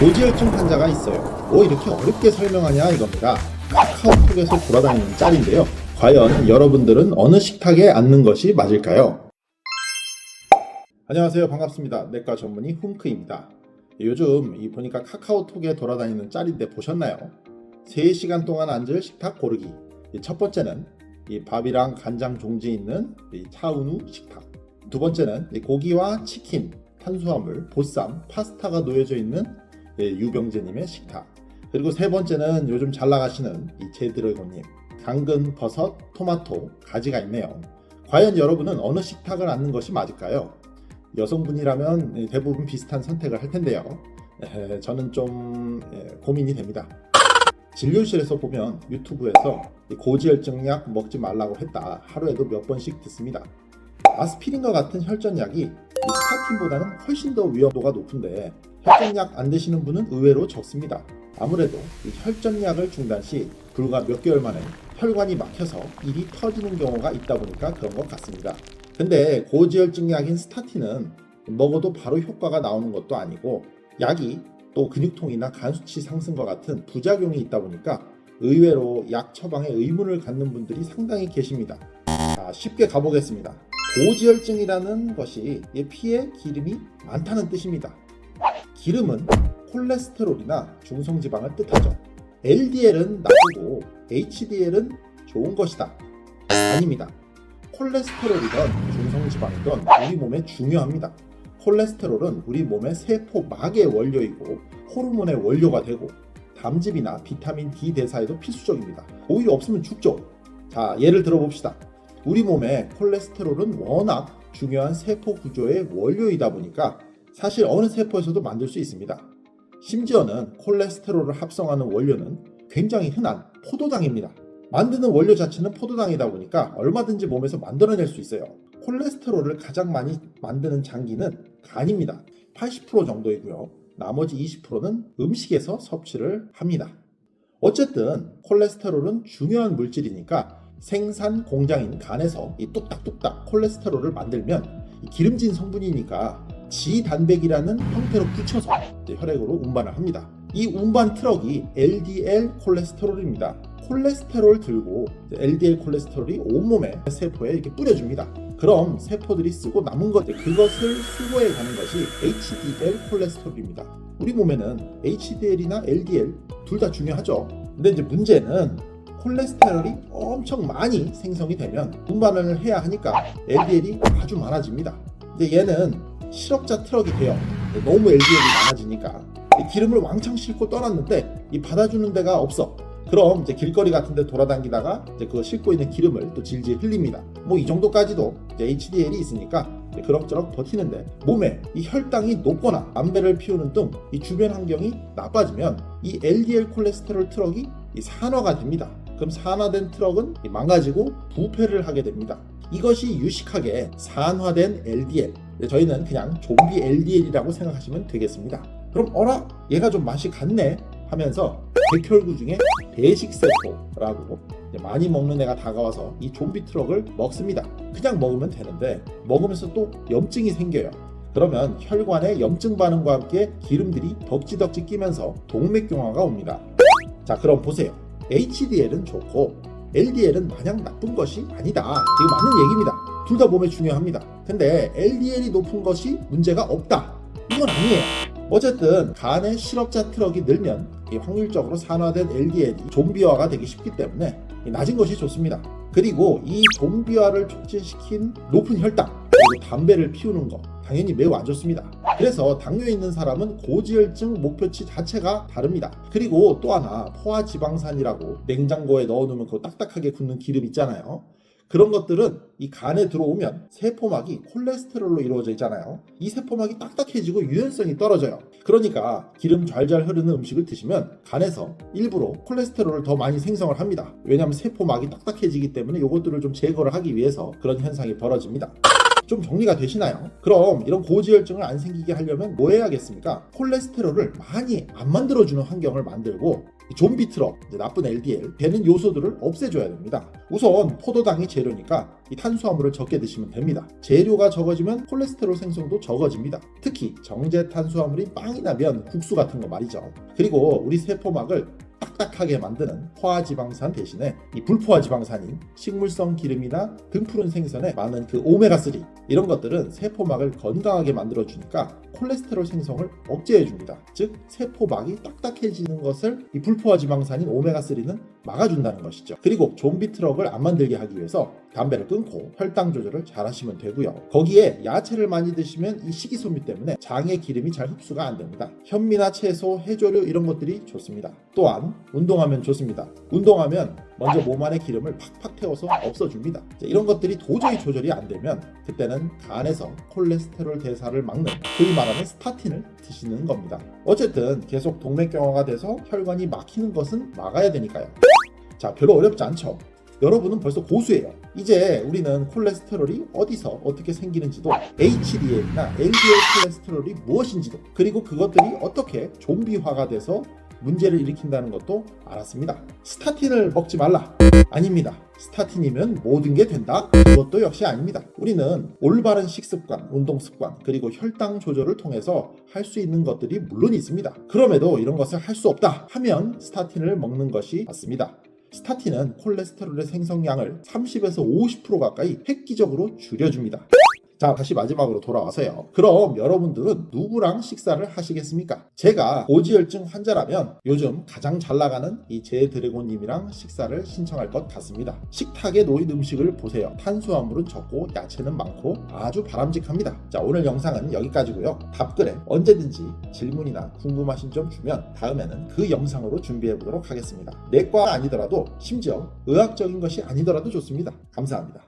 고지혈증 환자가 있어요. 이렇게 어렵게 설명하냐 이겁니다. 카카오톡에서 돌아다니는 짤인데요. 과연 여러분들은 어느 식탁에 앉는 것이 맞을까요? 안녕하세요. 반갑습니다. 내과 전문의 훔크입니다. 요즘 보니까 카카오톡에 돌아다니는 짤인데 보셨나요? 3시간 동안 앉을 식탁 고르기. 첫 번째는 밥이랑 간장 종지 있는 차은우 식탁. 두 번째는 고기와 치킨, 탄수화물, 보쌈, 파스타가 놓여져 있는 유병재님의 식탁. 그리고 세 번째는 요즘 잘 나가시는 제드래곤님, 당근, 버섯, 토마토, 가지가 있네요. 과연 여러분은 어느 식탁을 앉는 것이 맞을까요? 여성분이라면 대부분 비슷한 선택을 할 텐데요. 저는 좀 고민이 됩니다. 진료실에서 보면 유튜브에서 고지혈증약 먹지 말라고 했다 하루에도 몇 번씩 듣습니다. 아스피린과 같은 혈전약이 스타틴보다는 훨씬 더 위험도가 높은데 혈전약 안 드시는 분은 의외로 적습니다. 아무래도 혈전약을 중단 시 불과 몇 개월 만에 혈관이 막혀서 일이 터지는 경우가 있다 보니까 그런 것 같습니다. 근데 고지혈증약인 스타틴은 먹어도 바로 효과가 나오는 것도 아니고 약이 또 근육통이나 간 수치 상승과 같은 부작용이 있다 보니까 의외로 약 처방에 의문을 갖는 분들이 상당히 계십니다. 자, 쉽게 가보겠습니다. 고지혈증이라는 것이 피에 기름이 많다는 뜻입니다. 기름은 콜레스테롤이나 중성지방을 뜻하죠. LDL은 나쁘고 HDL은 좋은 것이다. 아닙니다. 콜레스테롤이든 중성지방이든 우리 몸에 중요합니다. 콜레스테롤은 우리 몸의 세포막의 원료이고 호르몬의 원료가 되고 담즙이나 비타민 D 대사에도 필수적입니다. 오히려 없으면 죽죠. 자, 예를 들어봅시다. 우리 몸의 콜레스테롤은 워낙 중요한 세포 구조의 원료이다 보니까 사실 어느 세포에서도 만들 수 있습니다. 심지어는 콜레스테롤을 합성하는 원료는 굉장히 흔한 포도당입니다. 만드는 원료 자체는 포도당이다 보니까 얼마든지 몸에서 만들어낼 수 있어요. 콜레스테롤을 가장 많이 만드는 장기는 간입니다. 80% 정도이고요. 나머지 20%는 음식에서 섭취를 합니다. 어쨌든 콜레스테롤은 중요한 물질이니까 생산 공장인 간에서 뚝딱뚝딱 콜레스테롤을 만들면 기름진 성분이니까 지단백이라는 형태로 붙여서 혈액으로 운반을 합니다. 이 운반 트럭이 LDL 콜레스테롤입니다. 콜레스테롤 들고 LDL 콜레스테롤이 온몸의 세포에 이렇게 뿌려줍니다. 그럼 세포들이 쓰고 남은 것, 그것을 수거해 가는 것이 HDL 콜레스테롤입니다. 우리 몸에는 HDL이나 LDL 둘 다 중요하죠. 근데 이제 문제는 콜레스테롤이 엄청 많이 생성이 되면 운반을 해야 하니까 LDL이 아주 많아집니다. 근데 얘는 실업자 트럭이 돼요. 너무 LDL이 많아지니까 기름을 왕창 싣고 떠났는데 받아주는 데가 없어. 그럼 이제 길거리 같은 데 돌아다니다가 그거 싣고 있는 기름을 또 질질 흘립니다. 이 정도까지도 HDL이 있으니까 그럭저럭 버티는데 몸에 이 혈당이 높거나 담배를 피우는 등 이 주변 환경이 나빠지면 이 LDL 콜레스테롤 트럭이 산화가 됩니다. 그럼 산화된 트럭은 망가지고 부패를 하게 됩니다. 이것이 유식하게 산화된 LDL, 저희는 그냥 좀비 LDL이라고 생각하시면 되겠습니다. 그럼 얘가 좀 맛이 갔네 하면서 백혈구 중에 배식세포라고 많이 먹는 애가 다가와서 이 좀비 트럭을 먹습니다. 그냥 먹으면 되는데 먹으면서 또 염증이 생겨요. 그러면 혈관에 염증 반응과 함께 기름들이 덕지덕지 끼면서 동맥경화가 옵니다. 자, 그럼 보세요. HDL은 좋고 LDL은 마냥 나쁜 것이 아니다. 이거 맞는 얘기입니다. 둘 다 몸에 중요합니다. 근데 LDL이 높은 것이 문제가 없다. 이건 아니에요. 어쨌든 간에 실업자 트럭이 늘면 확률적으로 산화된 LDL이 좀비화가 되기 쉽기 때문에 낮은 것이 좋습니다. 그리고 이 좀비화를 촉진시킨 높은 혈당, 그리고 담배를 피우는 거 당연히 매우 안 좋습니다. 그래서 당뇨 있는 사람은 고지혈증 목표치 자체가 다릅니다. 그리고 또 하나 포화지방산이라고 냉장고에 넣어놓으면 그거 딱딱하게 굳는 기름 있잖아요. 그런 것들은 이 간에 들어오면 세포막이 콜레스테롤로 이루어져 있잖아요. 이 세포막이 딱딱해지고 유연성이 떨어져요. 그러니까 기름 잘잘 흐르는 음식을 드시면 간에서 일부러 콜레스테롤을 더 많이 생성을 합니다. 왜냐하면 세포막이 딱딱해지기 때문에 이것들을 좀 제거를 하기 위해서 그런 현상이 벌어집니다. 좀 정리가 되시나요? 그럼 이런 고지혈증을 안 생기게 하려면 뭐 해야겠습니까? 콜레스테롤을 많이 안 만들어주는 환경을 만들고 좀비 트럭, 나쁜 LDL, 배는 요소들을 없애줘야 됩니다. 우선 포도당이 재료니까 이 탄수화물을 적게 드시면 됩니다. 재료가 적어지면 콜레스테롤 생성도 적어집니다. 특히 정제 탄수화물이 빵이나 면, 국수 같은 거 말이죠. 그리고 우리 세포막을 딱딱하게 만드는 포화지방산 대신에 이 불포화지방산인 식물성 기름이나 등푸른 생선에 많은 그 오메가3 이런 것들은 세포막을 건강하게 만들어주니까 콜레스테롤 생성을 억제해줍니다. 즉 세포막이 딱딱해지는 것을 이 불포화지방산인 오메가3는 막아준다는 것이죠. 그리고 좀비 트럭을 안 만들게 하기 위해서 담배를 끊고 혈당 조절을 잘 하시면 되고요. 거기에 야채를 많이 드시면 이 식이섬유 때문에 장의 기름이 잘 흡수가 안 됩니다. 현미나 채소, 해조류 이런 것들이 좋습니다. 또한 운동하면 좋습니다. 운동하면 먼저 몸 안에 기름을 팍팍 태워서 없어줍니다. 이런 것들이 도저히 조절이 안 되면 그때는 간에서 콜레스테롤 대사를 막는 소위 말하는 스타틴을 드시는 겁니다. 어쨌든 계속 동맥경화가 돼서 혈관이 막히는 것은 막아야 되니까요. 자, 별로 어렵지 않죠? 여러분은 벌써 고수예요. 이제 우리는 콜레스테롤이 어디서 어떻게 생기는지도, HDL이나 LDL 콜레스테롤이 무엇인지도, 그리고 그것들이 어떻게 좀비화가 돼서 문제를 일으킨다는 것도 알았습니다. 스타틴을 먹지 말라. 아닙니다. 스타틴이면 모든 게 된다? 그것도 역시 아닙니다. 우리는 올바른 식습관, 운동습관, 그리고 혈당 조절을 통해서 할 수 있는 것들이 물론 있습니다. 그럼에도 이런 것을 할 수 없다 하면 스타틴을 먹는 것이 맞습니다. 스타틴은 콜레스테롤의 생성량을 30에서 50% 가까이 획기적으로 줄여줍니다. 자, 다시 마지막으로 돌아와서요. 그럼 여러분들은 누구랑 식사를 하시겠습니까? 제가 고지혈증 환자라면 요즘 가장 잘 나가는 이 제드래곤님이랑 식사를 신청할 것 같습니다. 식탁에 놓인 음식을 보세요. 탄수화물은 적고 야채는 많고 아주 바람직합니다. 자, 오늘 영상은 여기까지고요. 답글에 언제든지 질문이나 궁금하신 점 주면 다음에는 그 영상으로 준비해 보도록 하겠습니다. 내과 아니더라도 심지어 의학적인 것이 아니더라도 좋습니다. 감사합니다.